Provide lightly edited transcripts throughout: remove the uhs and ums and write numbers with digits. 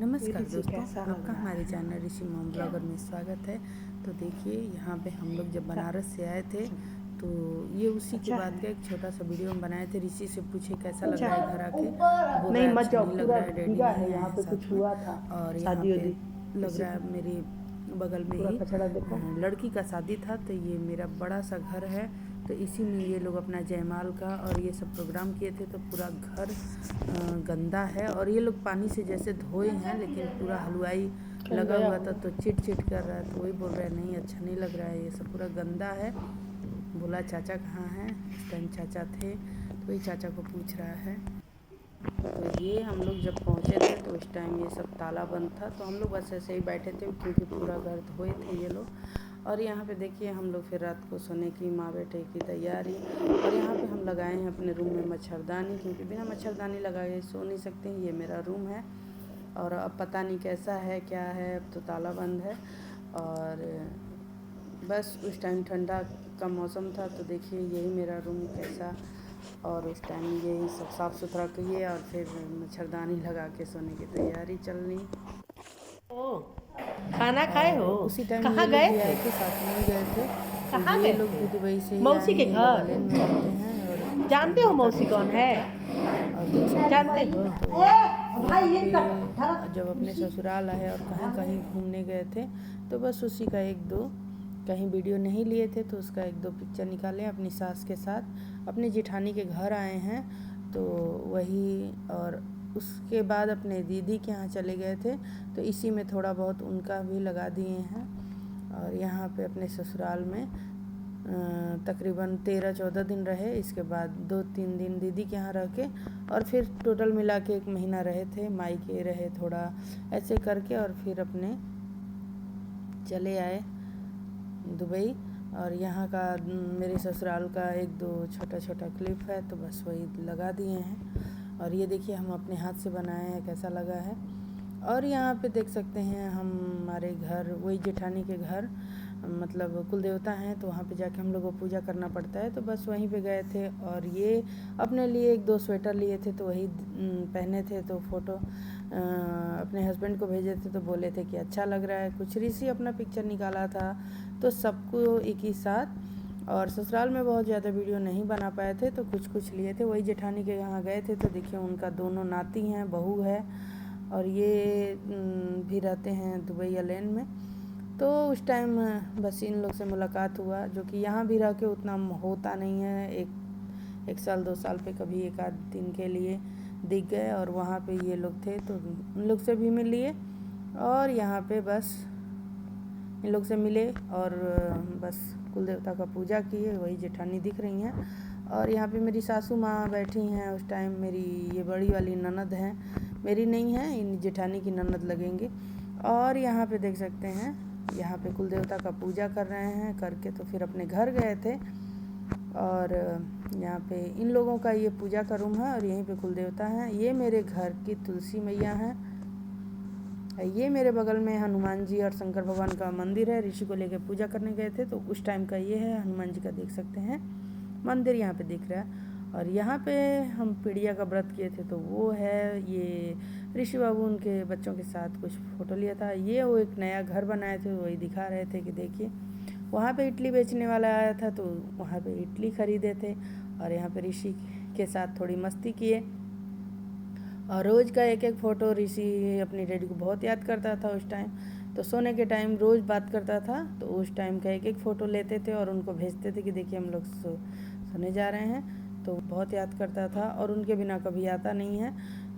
नमस्कार दोस्तों, आपका हमारे चैनल ऋषि मॉम ब्लॉगर में स्वागत है। तो देखिए, यहाँ पे हम लोग जब बनारस से आए थे तो ये उसी के बाद का एक छोटा सा वीडियो हम बनाए थे। ऋषि से पूछे कैसा लग रहा है घर आके, बोल रहा है अच्छा नहीं लग रहा है, डैडी नहीं आए हैं साथ में। और यहाँ पे लग रहा है मेरे बगल में ही लड़की का शादी था, तो ये मेरा बड़ा सा घर है। तो इसी में ये लोग अपना जयमाल का और ये सब प्रोग्राम किए थे। तो पूरा घर गंदा है और ये लोग पानी से जैसे धोए हैं, लेकिन पूरा हलवाई लगा हुआ था तो चिट चिट कर रहा है। तो वही बोल रहा है नहीं अच्छा नहीं लग रहा है, ये सब पूरा गंदा है। बोला चाचा कहाँ हैं, इस टाइम चाचा थे तो वही चाचा को पूछ रहा है। तो ये हम लोग जब पहुँचे थे तो उस टाइम ये सब ताला बंद था, तो हम लोग बस ऐसे ही बैठे थे क्योंकि पूरा घर धोए थे ये लोग। और यहाँ पे देखिए हम लोग फिर रात को सोने की माँ बेटे की तैयारी। और यहाँ पे हम लगाए हैं अपने रूम में मच्छरदानी, क्योंकि बिना मच्छरदानी लगाए सो नहीं सकते हैं। ये मेरा रूम है और अब पता नहीं कैसा है क्या है, अब तो ताला बंद है। और बस उस टाइम ठंडा का मौसम था, तो देखिए यही मेरा रूम कैसा। और उस टाइम यही सब साफ़ सुथरा किए और फिर मच्छरदानी लगा के सोने की तैयारी चल रही। खाना खाए हो? उसी टाइम कहाँ ये लोग गए भी आए थे? थे, साथ में ही गए थे। तो कहाँ ये गए लोग भी थे? दुबई से ही आए मौसी के हैं, ये लोग घर। बलेन में रहते हैं। और उस जानते टाइम हो ये मौसी काफ़ी कौन छोटा है? था और देख सकते जानते हैं। हो? तो यहाँ पे जब अपने ससुराल आए और कहीं कहीं घूमने गए थे, तो बस उसी का एक दो कहीं वीडियो नहीं लिए थे तो उसका एक दो पिक्चर निकाले अपनी सास के साथ। अपनी जेठानी के घर आए हैं तो वही। और उसके बाद अपने दीदी के यहाँ चले गए थे, तो इसी में थोड़ा बहुत उनका भी लगा दिए हैं। और यहाँ पे अपने ससुराल में तकरीबन 13-14 दिन रहे। इसके बाद 2-3 दिन दीदी के यहाँ रह के और फिर टोटल मिला के 1 महीना रहे थे। मायके रहे थोड़ा ऐसे करके और फिर अपने चले आए दुबई। और यहाँ का मेरे ससुराल का एक दो छोटा छोटा क्लिप है, तो बस वही लगा दिए हैं। और ये देखिए हम अपने हाथ से बनाए हैं, कैसा लगा है। और यहाँ पे देख सकते हैं हमारे घर, वही जेठानी के घर, मतलब कुल देवता हैं, तो वहाँ पे जाके हम लोग को पूजा करना पड़ता है। तो बस वहीं पे गए थे और ये अपने लिए 1-2 स्वेटर लिए थे, तो वही पहने थे। तो फ़ोटो अपने हस्बैंड को भेजे थे, तो बोले थे कि अच्छा लग रहा है। कुछ ऋषि अपना पिक्चर निकाला था, तो सबको एक ही साथ। और ससुराल में बहुत ज़्यादा वीडियो नहीं बना पाए थे, तो कुछ कुछ लिए थे। वही जेठानी के यहाँ गए थे, तो देखिए उनका दोनों नाती हैं, बहू है। और ये भी रहते हैं दुबई अलेन में। तो उस टाइम बस इन लोग से मुलाकात हुआ, जो कि यहाँ भी रह के उतना होता नहीं है। एक साल 2 साल पे कभी 1-आध दिन के लिए दिख गए और वहाँ पे ये लोग थे, तो उन लोग से भी मिल लिए। और यहाँ पे बस इन लोग से मिले और बस कुल देवता का पूजा किए। वही जेठानी दिख रही हैं। और यहाँ पे मेरी सासू माँ बैठी हैं। उस टाइम मेरी ये बड़ी वाली ननद हैं, मेरी नहीं है, इन जेठानी की ननद लगेंगे। और यहाँ पे देख सकते हैं, यहाँ पे कुल देवता का पूजा कर रहे हैं। करके तो फिर अपने घर गए थे। और यहाँ पे इन लोगों का ये पूजा का रूम है और यहीं पे कुल देवता हैं। ये मेरे घर की तुलसी मैया हैं। ये मेरे बगल में हनुमान जी और शंकर भगवान का मंदिर है। ऋषि को लेकर पूजा करने गए थे, तो उस टाइम का ये है। हनुमान जी का देख सकते हैं मंदिर यहाँ पे दिख रहा है। और यहाँ पे हम पीड़िया का व्रत किए थे, तो वो है ये ऋषि बाबू उनके बच्चों के साथ कुछ फ़ोटो लिया था। ये वो एक नया घर बनाए थे, वही दिखा रहे थे कि देखिए वहाँ पे इडली बेचने वाला आया था, तो वहाँ पे इडली ख़रीदे थे। और यहाँ पे ऋषि के साथ थोड़ी मस्ती किए। और रोज़ का एक एक फ़ोटो। ऋषि अपनी डैडी को बहुत याद करता था उस टाइम, तो सोने के टाइम रोज़ बात करता था, तो उस टाइम का एक एक फ़ोटो लेते थे और उनको भेजते थे कि देखिए हम लोग सोने जा रहे हैं। तो बहुत याद करता था और उनके बिना कभी आता नहीं है,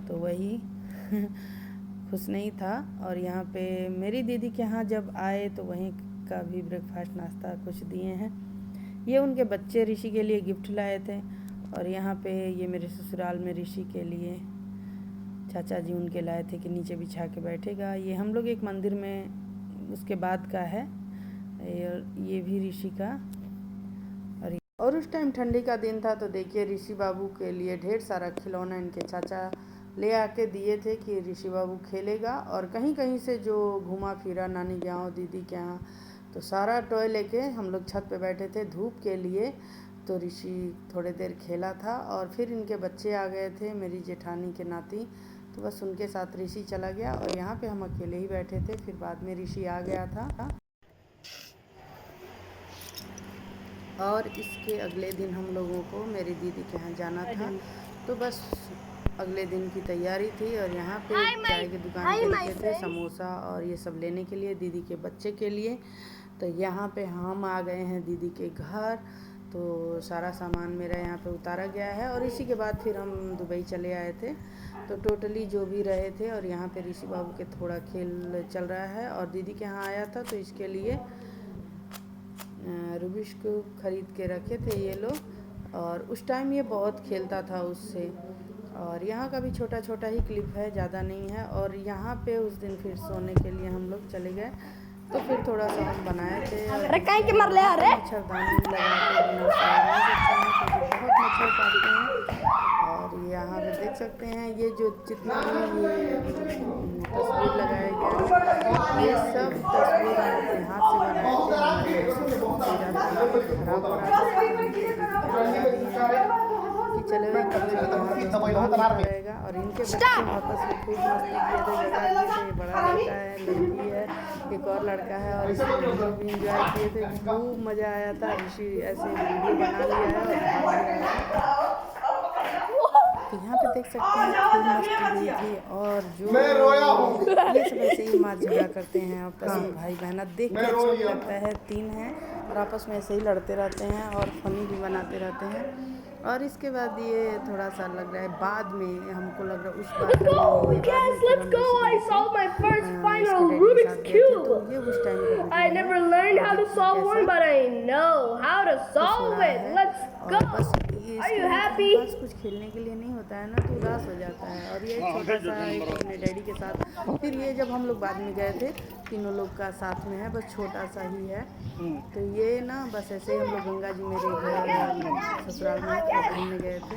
तो वही खुश नहीं था। और यहाँ पे मेरी दीदी के यहाँ जब आए तो वहीं का भी ब्रेकफास्ट नाश्ता कुछ दिए हैं। ये उनके बच्चे ऋषि के लिए गिफ्ट लाए थे। और यहाँ पे ये मेरे ससुराल में ऋषि के लिए चाचा जी उनके लाए थे कि नीचे बिछा के बैठेगा। ये हम लोग एक मंदिर में उसके बाद का है, ये भी ऋषि का। और उस टाइम ठंडी का दिन था, तो देखिए ऋषि बाबू के लिए ढेर सारा खिलौना इनके चाचा ले आके दिए थे कि ऋषि बाबू खेलेगा। और कहीं कहीं से जो घुमा फिरा नानी के यहाँ दीदी के यहाँ, तो सारा टॉय लेके हम लोग छत पे बैठे थे धूप के लिए। तो ऋषि थोड़ी देर खेला था और फिर इनके बच्चे आ गए थे, मेरी जेठानी के नाती, तो बस उनके साथ ऋषि चला गया और यहाँ पे हम अकेले ही बैठे थे। फिर बाद में ऋषि आ गया था और इसके अगले दिन हम लोगों को मेरी दीदी के यहाँ जाना था। तो बस अगले दिन की तैयारी थी और यहाँ पे चाय की दुकान पे रुके थे समोसा और ये सब लेने के लिए दीदी के बच्चे के लिए। तो यहाँ पे हम आ गए हैं दीदी के घर। तो सारा सामान मेरा यहाँ पे उतारा गया है और इसी के बाद फिर हम दुबई चले आए थे। तो टोटली जो भी रहे थे और यहाँ पे ऋषि बाबू के थोड़ा खेल चल रहा है और दीदी के यहाँ आया था तो इसके लिए रूबिक्स क्यूब खरीद के रखे थे ये लोग और उस टाइम ये बहुत खेलता था उससे। और यहाँ का भी छोटा छोटा ही क्लिप है, ज़्यादा नहीं है। और यहाँ पे उस दिन फिर सोने के लिए हम लोग चले गए तो फिर थोड़ा सा हम बनाए थे और मच्छरदानी लगा के बिना बहुत मच्छर काटते हैं। और यहाँ पे देख सकते हैं ये जो जितना भी ये तस्वीर लगाया गया ये सब तस्वीर अपने हाथ से बनाए थे। खराब हो रहा था कि चले रहेगा और इनके बच्चे आपस में खूब मस्ती किए थे। जगह बड़ा लड़का है, लड़की है, एक और लड़का है और इसमें भी इंजॉय किए थे। खूब मज़ा आया था। ऋषि ऐसे वीडियो बना लिया है तो यहाँ पे देख सकते हैं खूब मस्ती हुई थी। और जो ये सब ऐसे ही मार झगड़ा करते हैं आपस में भाई बहन, देख के अच्छा लगता है। 3 हैं और आपस में ऐसे ही लड़ते रहते हैं और फनी भी बनाते रहते हैं। और इसके बाद ये थोड़ा सा लग रहा है बाद में हमको लग रहा है उस बार तो ये उस time I never learned how to solve one but I know how to solve it. Let's go. Are you happy? बस कुछ खेलने के लिए नहीं होता है ना तो उदास हो जाता है। और ये छोटा सा एक अपने डैडी के साथ फिर ये जब हम लोग बाद में गए थे तीनों लोग का साथ में है, बस छोटा सा ही है। तो ये ना बस ऐसे ही हम लोग गंगा जी मेरे घर ससुराल में घूमने गए थे